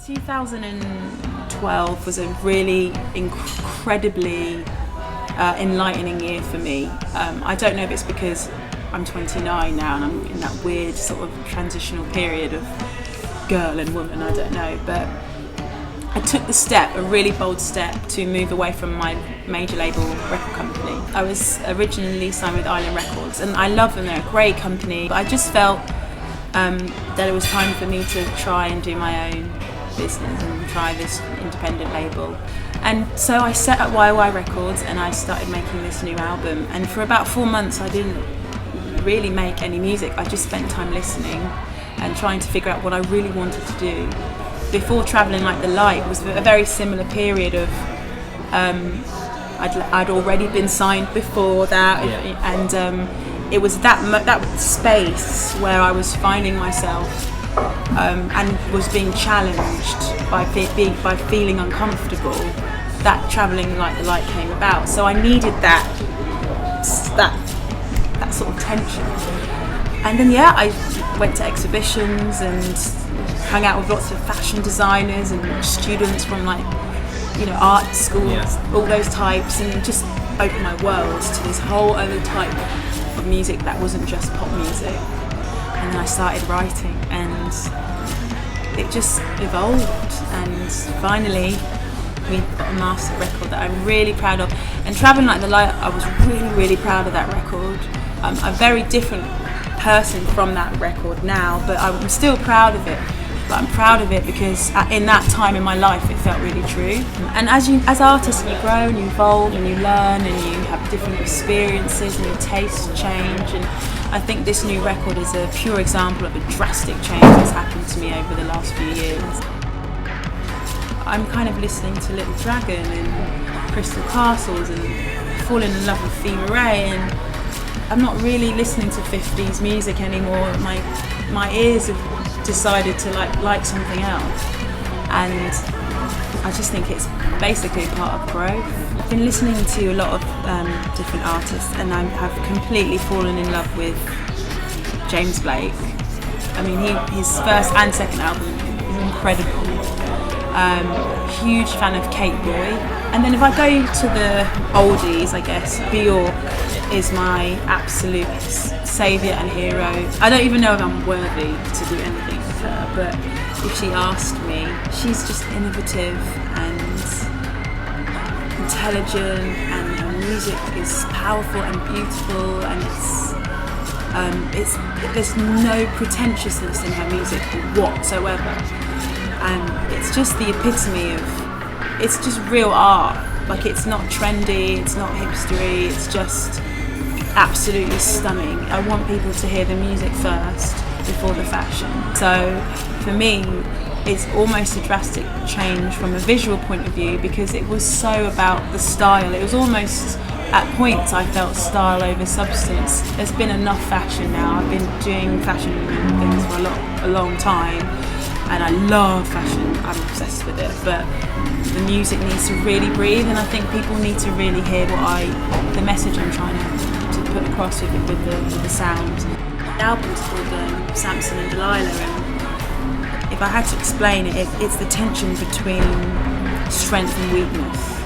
2012 was a really incredibly enlightening year for me. I don't know if it's because I'm 29 now and I'm in that weird sort of transitional period of girl and woman, I don't know, but I took the step, a really bold step, to move away from my major label record company. I was originally signed with Island Records and I love them, they're a great company, but I just felt that it was time for me to try and do my own business and try this independent label. And so I set up YY Records and I started making this new album, and for about 4 months I didn't really make any music. I just spent time listening and trying to figure out what I really wanted to do. Before Travelling Like the Light was a very similar period of I'd already been signed before that, and it was that space where I was finding myself and was being challenged by feeling uncomfortable, that Travelling Like the Light came about. So I needed that sort of tension. And then I went to exhibitions and hung out with lots of fashion designers and students from art schools, all those types, and just opened my world to this whole other type of music that wasn't just pop music. And then I started writing and it just evolved, and finally we got a master record that I'm really proud of. And Travelling Like the Light, I was really, really proud of that record. I'm a very different person from that record now, but I'm still proud of it. But I'm proud of it because in that time in my life it felt really true. And as artists, you grow and you evolve and you learn and you have different experiences and your tastes change. And I think this new record is a pure example of a drastic change that's happened to me over the last few years. I'm kind of listening to Little Dragon and Crystal Castles and falling in love with Fema Ray, and I'm not really listening to 50s music anymore. My ears have decided to like something else, and I just think it's basically part of growth. I've been listening to a lot of different artists, and I have completely fallen in love with James Blake. I mean, his first and second album is incredible. Huge fan of Kate Boy. And then if I go to the oldies, I guess Bjork is my absolute saviour and hero. I don't even know if I'm worthy to do anything with her, but if she asked me, she's just innovative and intelligent, and her music is powerful and beautiful, and there's no pretentiousness in her music whatsoever. And it's just the epitome of, it's just real art. Like, it's not trendy, it's not hipstery, it's just absolutely stunning. I want people to hear the music first before the fashion. So for me, it's almost a drastic change from a visual point of view, because it was so about the style. It was almost, at points I felt style over substance. There's been enough fashion now. I've been doing fashion and things for a long time, and I love fashion, I'm obsessed with it, but the music needs to really breathe, and I think people need to really hear the message I'm trying to put across with the sound. The album's called Samson and Delilah, and if I had to explain it, it's the tension between strength and weakness,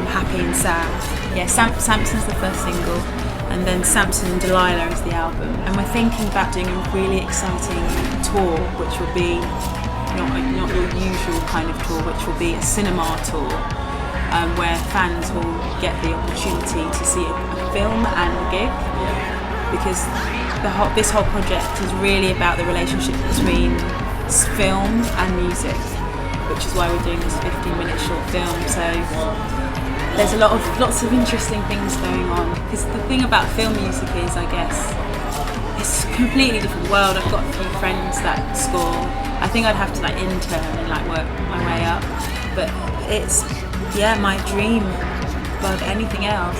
happy and sad. Yeah, Samson's the first single, and then Samson and Delilah is the album. And we're thinking about doing a really exciting tour, which will be not your usual kind of tour, which will be a cinema tour, where fans will get the opportunity to see a film and a gig, because this whole project is really about the relationship between film and music, which is why we're doing this 15-minute short film. So there's lots of interesting things going on, because the thing about film music is, I guess, it's a completely different world. I've got a few friends that score. I think I'd have to intern and work my way up, but it's my dream above anything else.